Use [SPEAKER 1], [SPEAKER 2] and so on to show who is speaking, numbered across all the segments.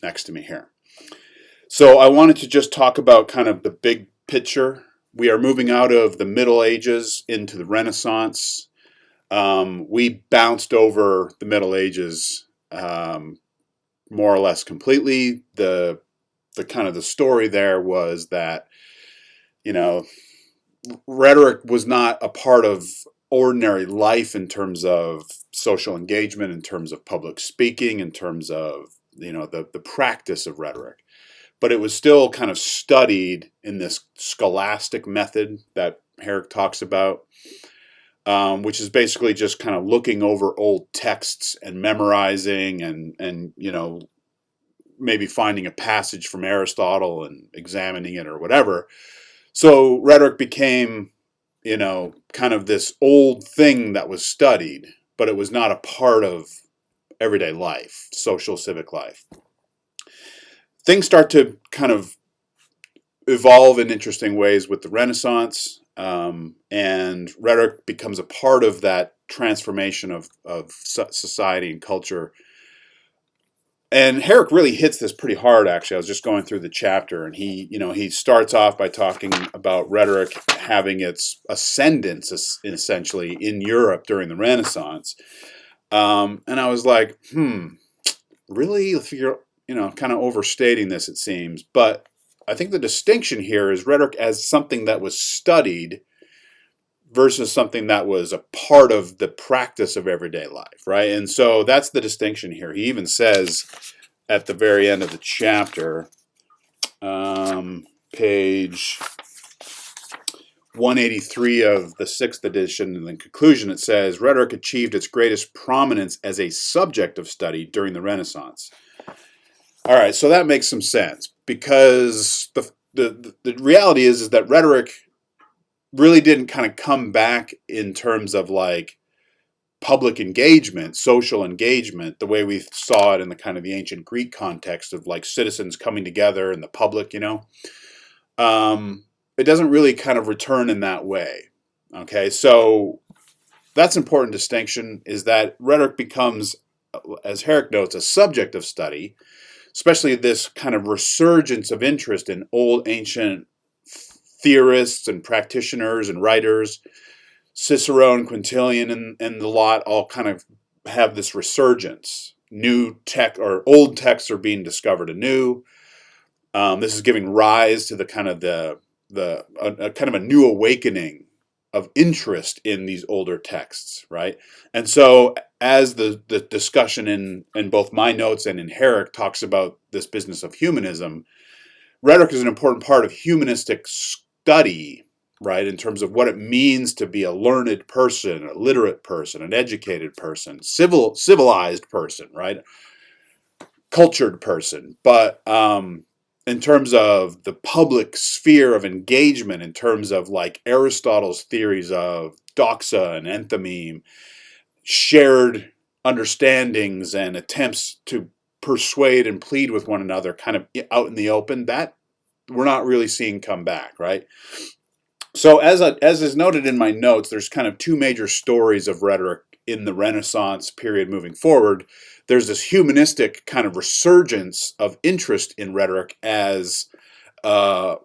[SPEAKER 1] next to me here. So I wanted to just talk about kind of the big picture. We are moving out of the Middle Ages into the Renaissance. We bounced over the Middle Ages more or less completely. The kind of the story there was that, you know, rhetoric was not a part of ordinary life in terms of social engagement, in terms of public speaking, in terms of, you know, the practice of rhetoric. But it was still kind of studied in this scholastic method that Herrick talks about, which is basically just kind of looking over old texts and memorizing and you know, maybe finding a passage from Aristotle and examining it or whatever. So rhetoric became, you know, kind of this old thing that was studied, but it was not a part of everyday life, social civic life. Things start to kind of evolve in interesting ways with the Renaissance, and rhetoric becomes a part of that transformation of society and culture. And Herrick really hits this pretty hard, actually. I was just going through the chapter, and he starts off by talking about rhetoric having its ascendance, essentially, in Europe during the Renaissance. And I was like, really? If you're, kind of overstating this, it seems. But I think the distinction here is rhetoric as something that was studied versus something that was a part of the practice of everyday life, right? And so that's the distinction here. He even says at the very end of the chapter, page 183 of the 6th edition, in the conclusion it says, rhetoric achieved its greatest prominence as a subject of study during the Renaissance. All right, so that makes some sense, because the reality is that rhetoric really didn't kind of come back in terms of like public engagement, social engagement, the way we saw it in the kind of the ancient Greek context of like citizens coming together in the public, It doesn't really kind of return in that way. Okay, so that's an important distinction, is that rhetoric becomes, as Herrick notes, a subject of study, especially this kind of resurgence of interest in old ancient theorists and practitioners and writers. Cicero and Quintilian and the lot all kind of have this resurgence. New tech or old texts are being discovered anew. This is giving rise to the kind of kind of a new awakening of interest in these older texts, right? And so as the discussion in both my notes and in Herrick talks about this business of humanism, rhetoric is an important part of humanistic study, right, in terms of what it means to be a learned person, a literate person, an educated person, civilized person, right, cultured person. But in terms of the public sphere of engagement, in terms of like Aristotle's theories of doxa and enthymeme, shared understandings and attempts to persuade and plead with one another kind of out in the open, that we're not really seeing come back, right? So as is noted in my notes, there's kind of two major stories of rhetoric in the Renaissance period moving forward. There's this humanistic kind of resurgence of interest in rhetoric as an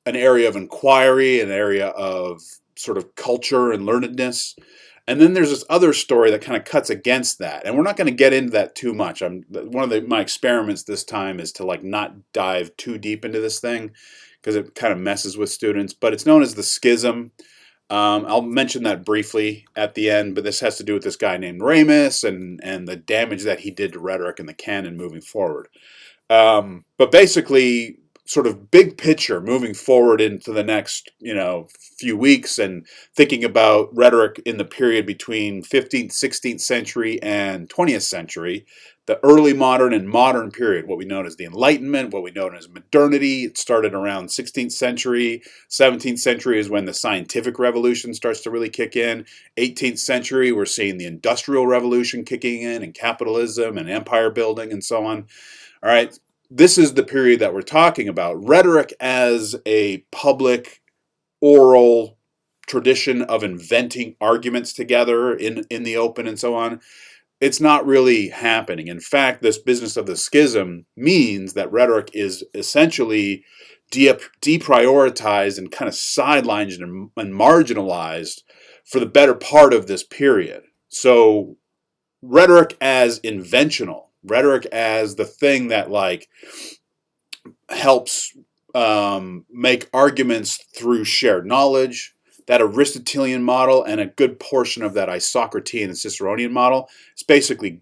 [SPEAKER 1] area of inquiry, an area of sort of culture and learnedness. And then there's this other story that kind of cuts against that. And we're not going to get into that too much. One of my experiments this time is to like not dive too deep into this thing, because it kind of messes with students. But it's known as the schism. I'll mention that briefly at the end, but this has to do with this guy named Ramus and the damage that he did to rhetoric and the canon moving forward. But basically, sort of big picture moving forward into the next, few weeks, and thinking about rhetoric in the period between 15th, 16th century and 20th century, the early modern and modern period, what we know as the Enlightenment, what we know as modernity. It started around 16th century. 17th century is when the scientific revolution starts to really kick in. 18th century, we're seeing the Industrial Revolution kicking in, and capitalism and empire building and so on. All right. This is the period that we're talking about. Rhetoric as a public oral tradition of inventing arguments together in the open and so on. it's not really happening. In fact, this business of the schism means that rhetoric is essentially deprioritized and kind of sidelined and marginalized for the better part of this period. So rhetoric as inventional, rhetoric as the thing that like helps make arguments through shared knowledge. That Aristotelian model and a good portion of that Isocratean and Ciceronian model is basically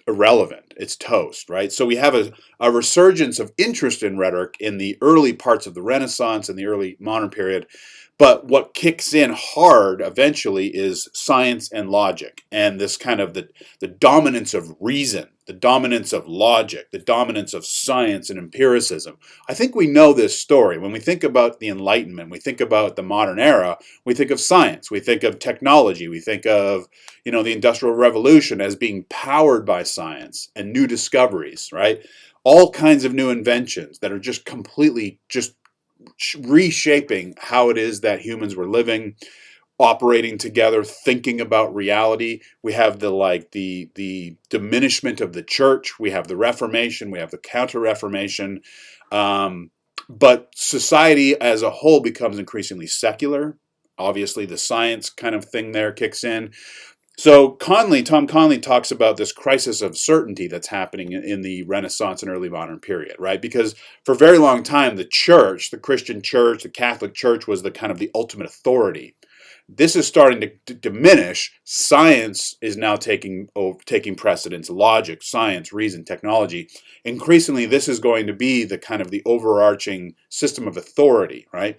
[SPEAKER 1] irrelevant. It's toast, right? So we have a resurgence of interest in rhetoric in the early parts of the Renaissance and the early modern period. But what kicks in hard eventually is science and logic, and this kind of the dominance of reason, the dominance of logic, the dominance of science and empiricism. I think we know this story. When we think about the Enlightenment, we think about the modern era, we think of science, we think of technology, we think of, the Industrial Revolution as being powered by science and new discoveries, right? All kinds of new inventions that are just completely just reshaping how it is that humans were living, operating together, thinking about reality. We have the diminishment of the church. We have the Reformation. We have the Counter-Reformation. But society as a whole becomes increasingly secular. Obviously, the science kind of thing there kicks in. So Tom Conley talks about this crisis of certainty that's happening in the Renaissance and early modern period, right? Because for a very long time, the church, the Christian church, the Catholic church was the kind of the ultimate authority. This is starting to diminish. Science is now taking precedence. Logic, science, reason, technology. Increasingly, this is going to be the kind of the overarching system of authority, right?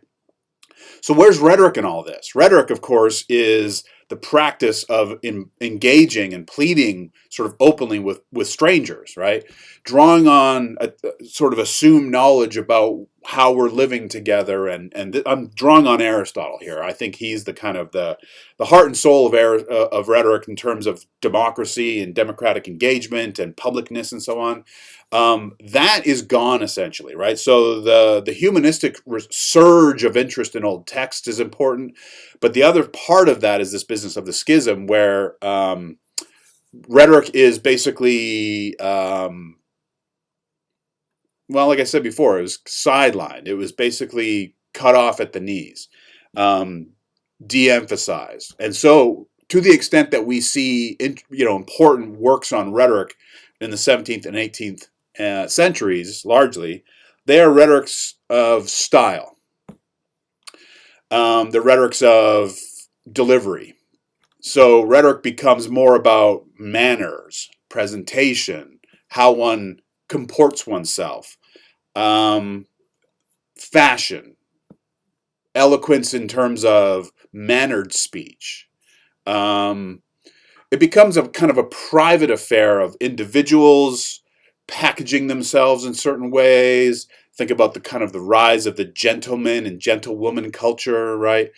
[SPEAKER 1] So where's rhetoric in all this? Rhetoric, of course, is the practice of engaging and pleading sort of openly with strangers, right? Drawing on a sort of assumed knowledge about how we're living together. And I'm drawing on Aristotle here. I think he's the kind of the heart and soul of rhetoric in terms of democracy and democratic engagement and publicness and so on. That is gone essentially, right? So the humanistic surge of interest in old text is important, but the other part of that is this business of the schism, where rhetoric is basically, like I said before, it was sidelined. It was basically cut off at the knees, de-emphasized, and so to the extent that we see, important works on rhetoric in the 17th and 18th centuries, largely, they are rhetorics of style. The rhetorics of delivery. So rhetoric becomes more about manners, presentation, how one comports oneself, fashion, eloquence in terms of mannered speech. It becomes a kind of a private affair of individuals packaging themselves in certain ways. Think about the kind of the rise of the gentleman and gentlewoman culture, right?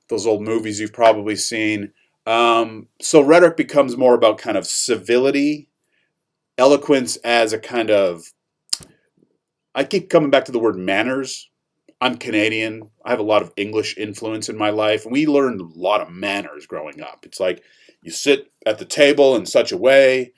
[SPEAKER 1] Those old movies you've probably seen. So rhetoric becomes more about kind of civility, eloquence as a kind of, I keep coming back to the word manners. I'm Canadian. I have a lot of English influence in my life. And we learned a lot of manners growing up. It's like you sit at the table in such a way,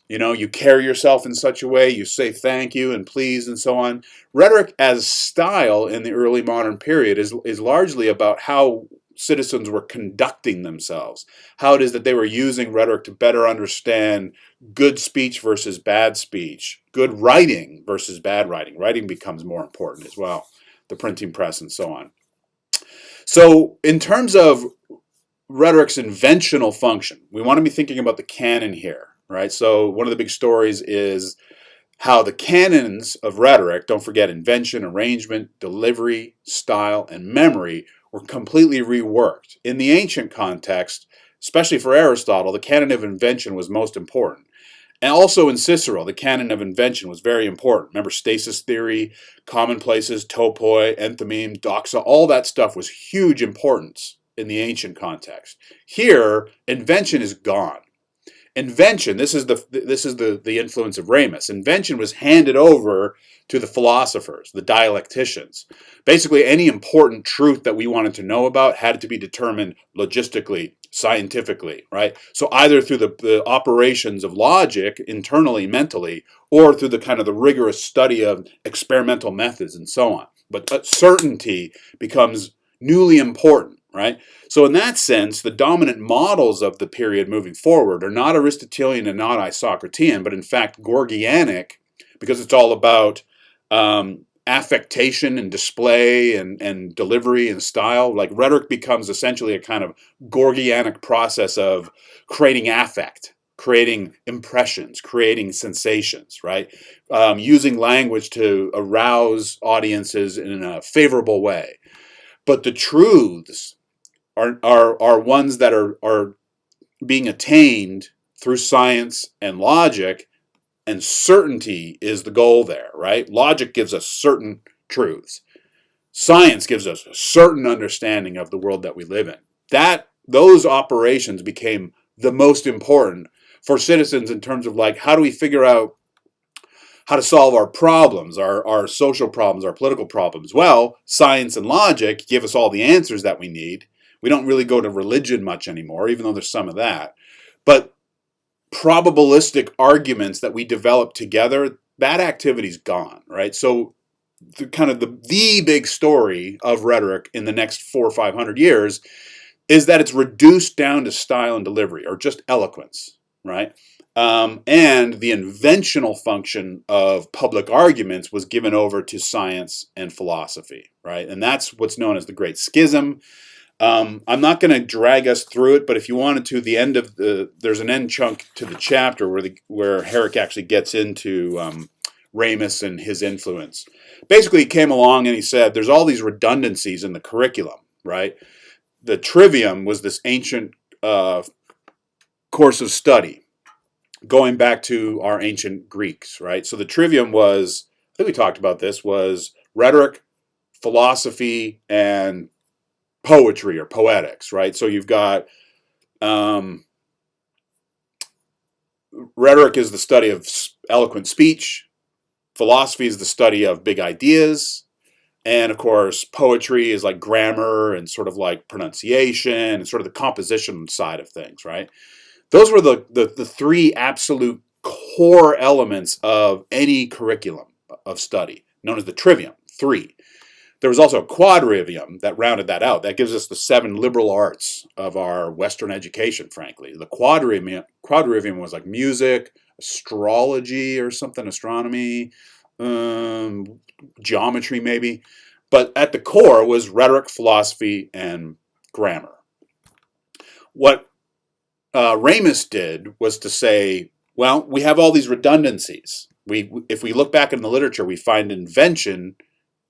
[SPEAKER 1] you carry yourself in such a way, you say thank you and please and so on. Rhetoric as style in the early modern period is largely about how citizens were conducting themselves, how it is that they were using rhetoric to better understand good speech versus bad speech, good writing versus bad writing. Writing becomes more important as well, the printing press and so on. So in terms of rhetoric's inventional function, we want to be thinking about the canon here, right? So one of the big stories is how the canons of rhetoric, don't forget invention, arrangement, delivery, style, and memory, were completely reworked. In the ancient context, especially for Aristotle, the canon of invention was most important. And also in Cicero, the canon of invention was very important. Remember stasis theory, commonplaces, topoi, enthymeme, doxa, all that stuff was huge importance in the ancient context. Here, invention is gone. Invention, this is the influence of Ramus. Invention was handed over to the philosophers, the dialecticians. Basically, any important truth that we wanted to know about had to be determined logistically, scientifically, right? So either through the operations of logic internally, mentally, or through the kind of the rigorous study of experimental methods and so on. But certainty becomes newly important, right? So in that sense, the dominant models of the period moving forward are not Aristotelian and not Isocratean, but in fact Gorgianic, because it's all about affectation and display and delivery and style. Like rhetoric becomes essentially a kind of Gorgianic process of creating affect, creating impressions, creating sensations, right? Using language to arouse audiences in a favorable way. But the truths are ones that are being attained through science and logic, and certainty is the goal there, right? Logic gives us certain truths. Science gives us a certain understanding of the world that we live in. Those operations became the most important for citizens in terms of like, how do we figure out how to solve our problems, our social problems, our political problems? Well, science and logic give us all the answers that we need. We don't really go to religion much anymore, even though there's some of that. But probabilistic arguments that we develop together, that activity's gone, right? So the big story of rhetoric in the next 400 or 500 years is that it's reduced down to style and delivery, or just eloquence, right? And the inventional function of public arguments was given over to science and philosophy, right? And that's what's known as the Great Schism. I'm not going to drag us through it, but if you wanted to, there's an end chunk to the chapter where Herrick actually gets into Ramus and his influence. Basically, he came along and he said, there's all these redundancies in the curriculum, right? The trivium was this ancient course of study, going back to our ancient Greeks, right? So the trivium was, I think we talked about this, was rhetoric, philosophy, and poetry or poetics, right? So you've got rhetoric is the study of eloquent speech, philosophy is the study of big ideas, and of course poetry is like grammar and sort of like pronunciation and sort of the composition side of things, right? Those were the three absolute core elements of any curriculum of study, known as the trivium, three. There was also a quadrivium that rounded that out. That gives us the 7 liberal arts of our Western education, frankly. The quadrivium was like music, astrology or something, astronomy, geometry maybe. But at the core was rhetoric, philosophy, and grammar. What Ramus did was to say, well, we have all these redundancies. If we look back in the literature, we find invention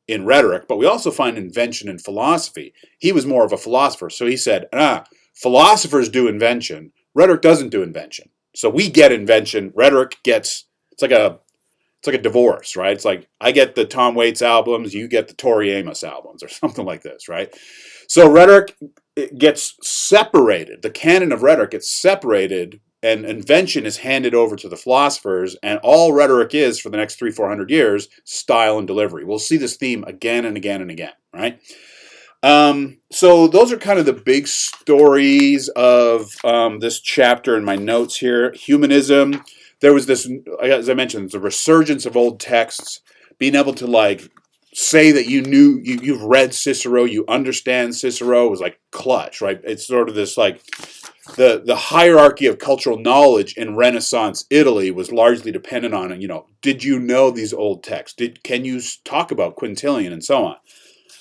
[SPEAKER 1] in rhetoric, but we also find invention in philosophy. He was more of a philosopher, so he said, philosophers do invention, rhetoric doesn't do invention. So we get invention, rhetoric gets, it's like a divorce, right? It's like, I get the Tom Waits albums, you get the Tori Amos albums, or something like this, right? So rhetoric gets separated, the canon of rhetoric gets separated, and invention is handed over to the philosophers, and all rhetoric is for the next 300-400 years, style and delivery. We'll see this theme again and again and again, right? So those are kind of the big stories of this chapter in my notes here. Humanism, there was this, as I mentioned, the resurgence of old texts, being able to like say that you've read Cicero, you understand Cicero was like clutch, right? It's sort of this like, the hierarchy of cultural knowledge in Renaissance Italy was largely dependent on, did you know these old texts? Can you talk about Quintilian and so on?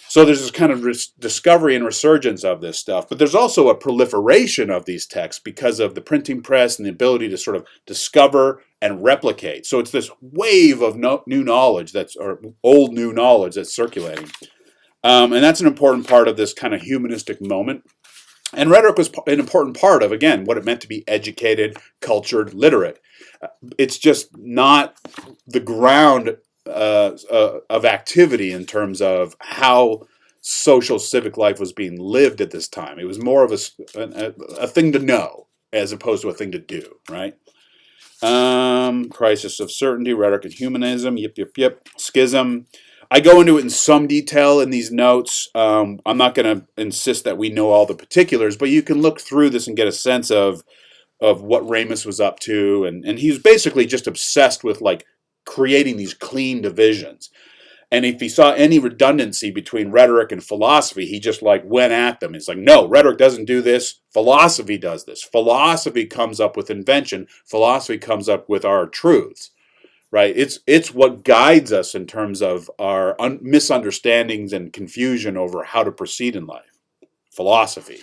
[SPEAKER 1] So there's this kind of discovery and resurgence of this stuff, but there's also a proliferation of these texts because of the printing press and the ability to sort of discover and replicate. So it's this wave of new knowledge or old new knowledge that's circulating. And that's an important part of this kind of humanistic moment. And rhetoric was an important part of, again, what it meant to be educated, cultured, literate. It's just not the ground of activity in terms of how social civic life was being lived at this time. It was more of a thing to know as opposed to a thing to do, right? Crisis of certainty, rhetoric and humanism, schism. I go into it in some detail in these notes. I'm not going to insist that we know all the particulars, but you can look through this and get a sense of what Ramus was up to, and he was basically just obsessed with like creating these clean divisions. And if he saw any redundancy between rhetoric and philosophy, he just like went at them. It's like, no, rhetoric doesn't do this. Philosophy does this. Philosophy comes up with invention. Philosophy comes up with our truths, right? It's what guides us in terms of our misunderstandings and confusion over how to proceed in life. Philosophy.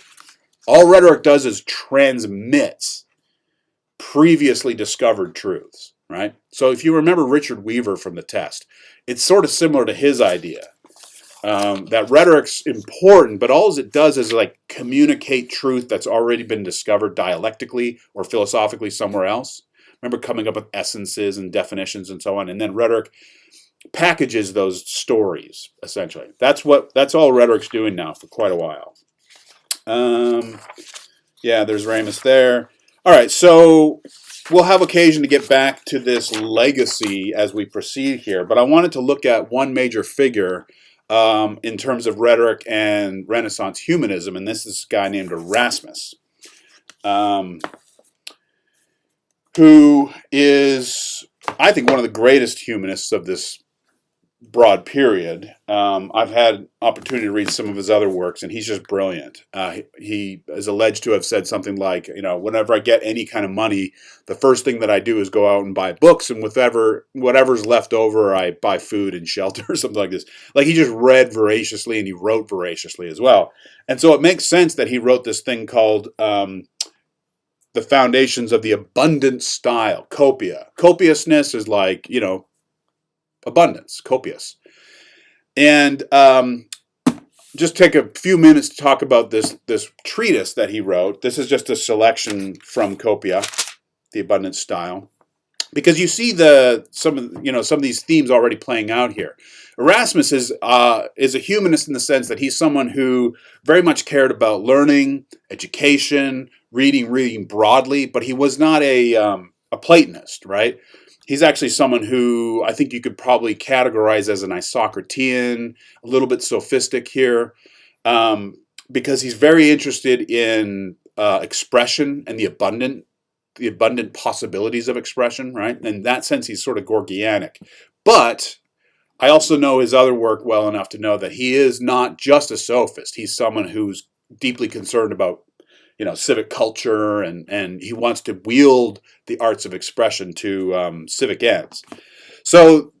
[SPEAKER 1] All rhetoric does is transmits previously discovered truths, right? So if you remember Richard Weaver from the test, it's sort of similar to his idea that rhetoric's important, but all it does is like communicate truth that's already been discovered dialectically or philosophically somewhere else. Remember coming up with essences and definitions and so on, and then rhetoric packages those stories essentially. That's all rhetoric's doing now for quite a while. Yeah, there's Ramus there. All right, so we'll have occasion to get back to this legacy as we proceed here, but I wanted to look at one major figure in terms of rhetoric and Renaissance humanism, and this is a guy named Erasmus, who is, I think, one of the greatest humanists of this broad period. I've had opportunity to read some of his other works, and he's just brilliant. He is alleged to have said something like, whenever I get any kind of money, the first thing that I do is go out and buy books, and whatever's left over, I buy food and shelter or something like this. Like, he just read voraciously, and he wrote voraciously as well. And so it makes sense that he wrote this thing called The Foundations of the Abundant Style, Copia. Copiousness is like, abundance, copious. And just take a few minutes to talk about this treatise that he wrote. This is just a selection from Copia, the abundant style, because you see some of these themes already playing out here. Erasmus is a humanist in the sense that he's someone who very much cared about learning, education, reading broadly, but he was not a Platonist, right? He's actually someone who I think you could probably categorize as an Isocratean, a little bit sophistic here, because he's very interested in expression and the abundant possibilities of expression, right? And in that sense, he's sort of Gorgianic. But I also know his other work well enough to know that he is not just a sophist. He's someone who's deeply concerned about civic culture, and he wants to wield the arts of expression to civic ends. So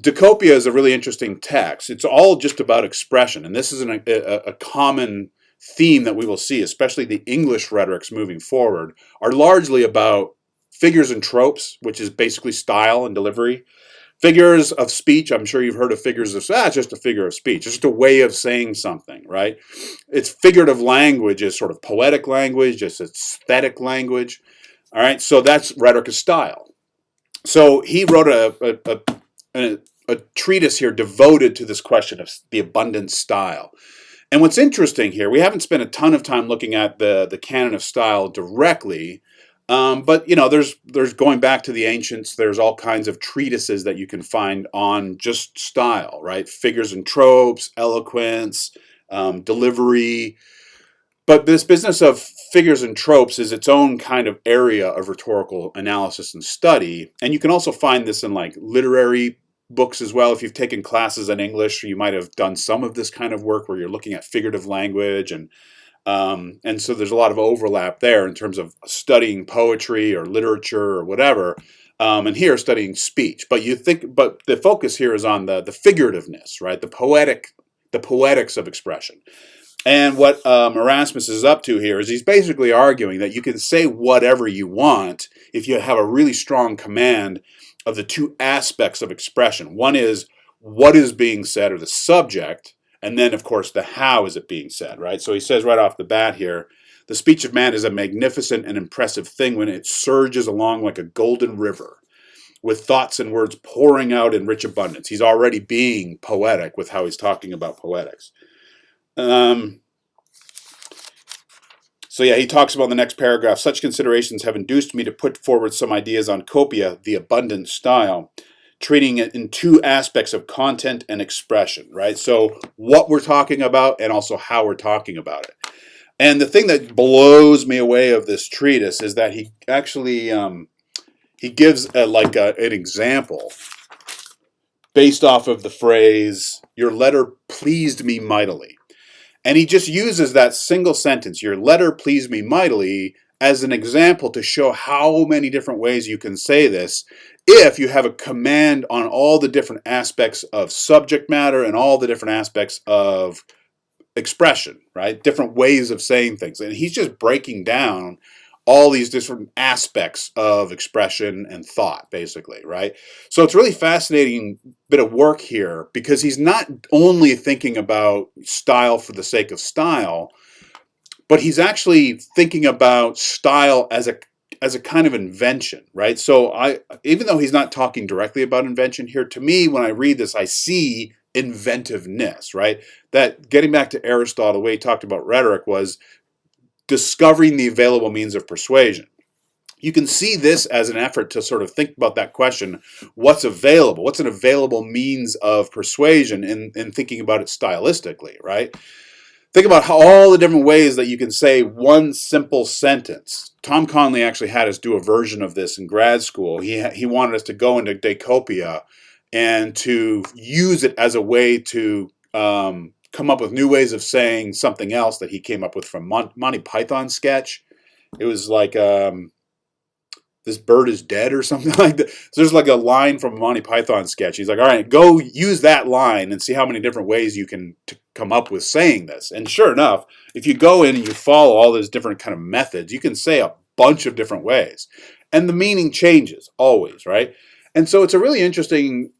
[SPEAKER 1] De Copia is a really interesting text. It's all just about expression, and this is a common theme that we will see, especially the English rhetorics moving forward, are largely about figures and tropes, which is basically style and delivery. Figures of speech, I'm sure you've heard of figures of speech. It's just a figure of speech. It's just a way of saying something, right? It's figurative language is sort of poetic language, just aesthetic language. All right, so that's rhetoric of style. So he wrote a treatise here devoted to this question of the abundant style. And what's interesting here, we haven't spent a ton of time looking at the canon of style directly, but there's going back to the ancients. There's all kinds of treatises that you can find on just style, right? Figures and tropes, eloquence, delivery. But this business of figures and tropes is its own kind of area of rhetorical analysis and study. And you can also find this in like literary books as well. If you've taken classes in English, you might have done some of this kind of work where you're looking at figurative language, and so there's a lot of overlap there in terms of studying poetry or literature or whatever, and here studying speech. But the focus here is on the figurativeness, right? The poetics of expression. And what Erasmus is up to here is he's basically arguing that you can say whatever you want if you have a really strong command of the two aspects of expression. One is what is being said, or the subject, and then, of course, the how is it being said, right? So he says right off the bat here, the speech of man is a magnificent and impressive thing when it surges along like a golden river, with thoughts and words pouring out in rich abundance. He's already being poetic with how he's talking about poetics. So yeah, he talks about in the next paragraph, such considerations have induced me to put forward some ideas on Copia, the abundant style. treating it in two aspects of content and expression, right? So what we're talking about and also how we're talking about it. And the thing that blows me away of this treatise is that he actually he gives an example based off of the phrase, "Your letter pleased me mightily." And he just uses that single sentence, "Your letter pleased me mightily," as an example to show how many different ways you can say this if you have a command on all the different aspects of subject matter and all the different aspects of expression, right? Different ways of saying things. And he's just breaking down all these different aspects of expression and thought, basically, right? So it's really fascinating bit of work here because he's not only thinking about style for the sake of style, but he's actually thinking about style as a kind of invention, right? So even though he's not talking directly about invention here, to me, when I read this, I see inventiveness, right? That getting back to Aristotle, the way he talked about rhetoric was discovering the available means of persuasion. You can see this as an effort to sort of think about that question, what's available? What's an available means of persuasion in thinking about it stylistically, right? Think about how all the different ways that you can say one simple sentence. Tom Conley actually had us do a version of this in grad school. He wanted us to go into De Copia and to use it as a way to come up with new ways of saying something else that he came up with from Monty Python sketch. It was like this bird is dead or something like that. So there's like a line from a Monty Python sketch. He's like, all right, go use that line and see how many different ways you can come up with saying this. And sure enough, if you go in and you follow all those different kind of methods, you can say a bunch of different ways. And the meaning changes always, right? And so it's a really interesting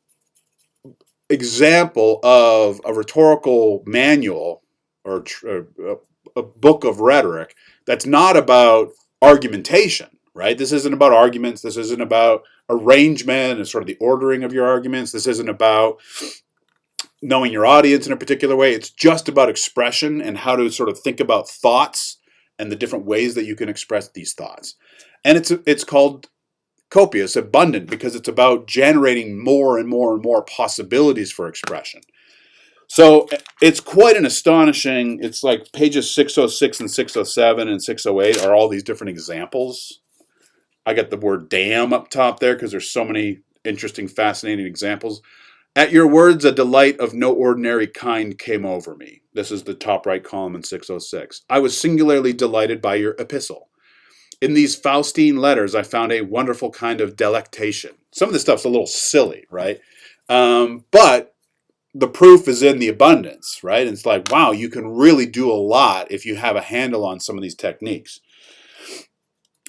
[SPEAKER 1] example of a rhetorical manual or a book of rhetoric that's not about argumentation, right? This isn't about arguments. This isn't about arrangement and sort of the ordering of your arguments. This isn't about knowing your audience in a particular way. It's just about expression and how to sort of think about thoughts and the different ways that you can express these thoughts. And it's called copious, abundant, because it's about generating more and more and more possibilities for expression. So it's quite an astonishing, it's like pages 606 and 607 and 608 are all these different examples. I got the word damn up top there because there's so many interesting, fascinating examples. At your words, a delight of no ordinary kind came over me. This is the top right column in 606. I was singularly delighted by your epistle. In these Faustine letters, I found a wonderful kind of delectation. Some of this stuff's a little silly, right? But the proof is in the abundance, right? And it's like, wow, you can really do a lot if you have a handle on some of these techniques.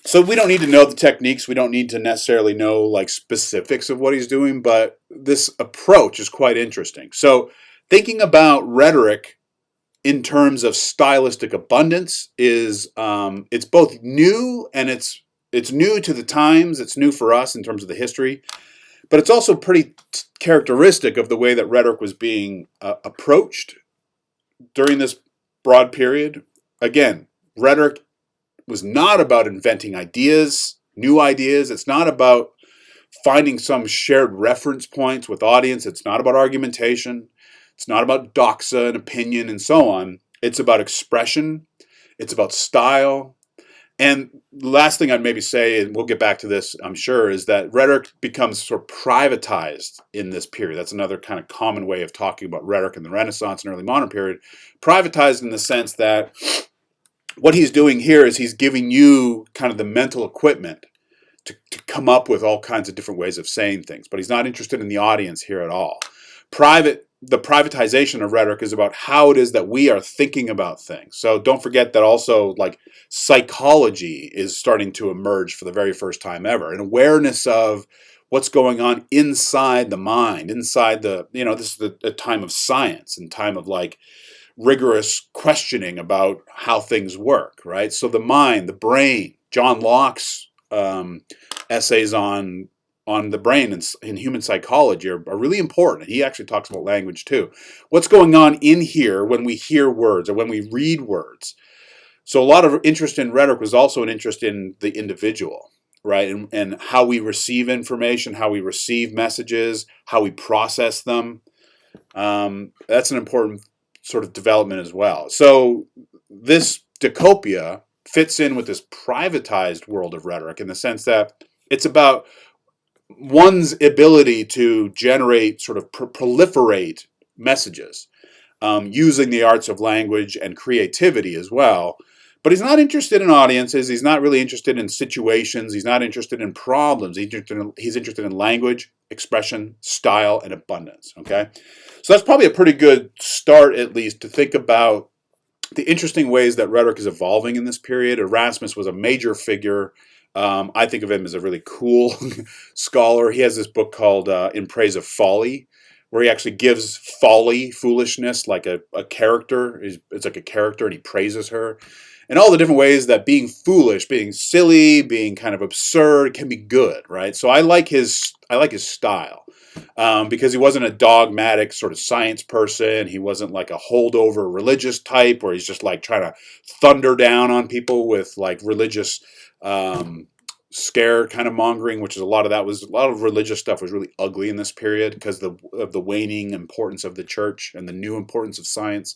[SPEAKER 1] So we don't need to know the techniques. We don't need to necessarily know like specifics of what he's doing, but this approach is quite interesting. So thinking about rhetoric in terms of stylistic abundance is it's both new and it's new to the times. It's new for us in terms of the history, but it's also pretty characteristic of the way that rhetoric was being approached during this broad period. Again, rhetoric was not about inventing ideas, new ideas. It's not about finding some shared reference points with audience. It's not about argumentation. It's not about doxa and opinion and so on. It's about expression. It's about style. And the last thing I'd maybe say, and we'll get back to this, I'm sure, is that rhetoric becomes sort of privatized in this period. That's another kind of common way of talking about rhetoric in the Renaissance and early modern period. Privatized in the sense that what he's doing here is he's giving you kind of the mental equipment to come up with all kinds of different ways of saying things. But he's not interested in the audience here at all. The privatization of rhetoric is about how it is that we are thinking about things. So don't forget that also like psychology is starting to emerge for the very first time ever. An awareness of what's going on inside the mind, inside the, this is a time of science and time of like rigorous questioning about how things work, right? So the mind, the brain, John Locke's essays on the brain in human psychology are really important. He actually talks about language too. What's going on in here when we hear words or when we read words? So a lot of interest in rhetoric was also an interest in the individual. right? And how we receive information, how we receive messages, how we process them. That's an important sort of development as well. So this De Copia fits in with this privatized world of rhetoric in the sense that it's about one's ability to generate, sort of proliferate messages using the arts of language and creativity as well. But he's not interested in audiences. He's not really interested in situations. He's not interested in problems. He's interested in language, expression, style, and abundance. Okay, so that's probably a pretty good start, at least, to think about the interesting ways that rhetoric is evolving in this period. Erasmus was a major figure. I think of him as a really cool scholar. He has this book called In Praise of Folly, where he actually gives folly, foolishness, like a character. It's like a character, and he praises her. And all the different ways that being foolish, being silly, being kind of absurd can be good, right? So I like his style. Because he wasn't a dogmatic sort of science person. He wasn't like a holdover religious type where he's just like trying to thunder down on people with like religious scare kind of mongering, which is a lot of religious stuff was really ugly in this period because of the waning importance of the church and the new importance of science.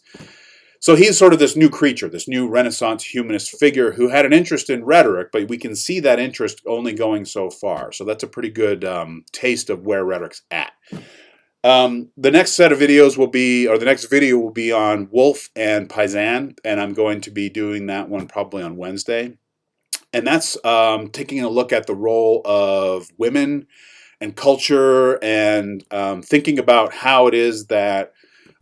[SPEAKER 1] So he's sort of this new creature, this new Renaissance humanist figure who had an interest in rhetoric, but we can see that interest only going so far. So that's a pretty good taste of where rhetoric's at. The next set of videos the next video will be on Wolff and Paisan, and I'm going to be doing that one probably on Wednesday. And that's taking a look at the role of women and culture and thinking about how it is that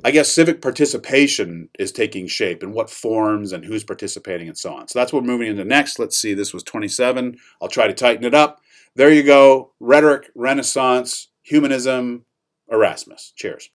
[SPEAKER 1] I guess civic participation is taking shape and what forms and who's participating and so on. So that's what we're moving into next. Let's see, this was 27. I'll try to tighten it up. There you go. Rhetoric, Renaissance, Humanism, Erasmus. Cheers.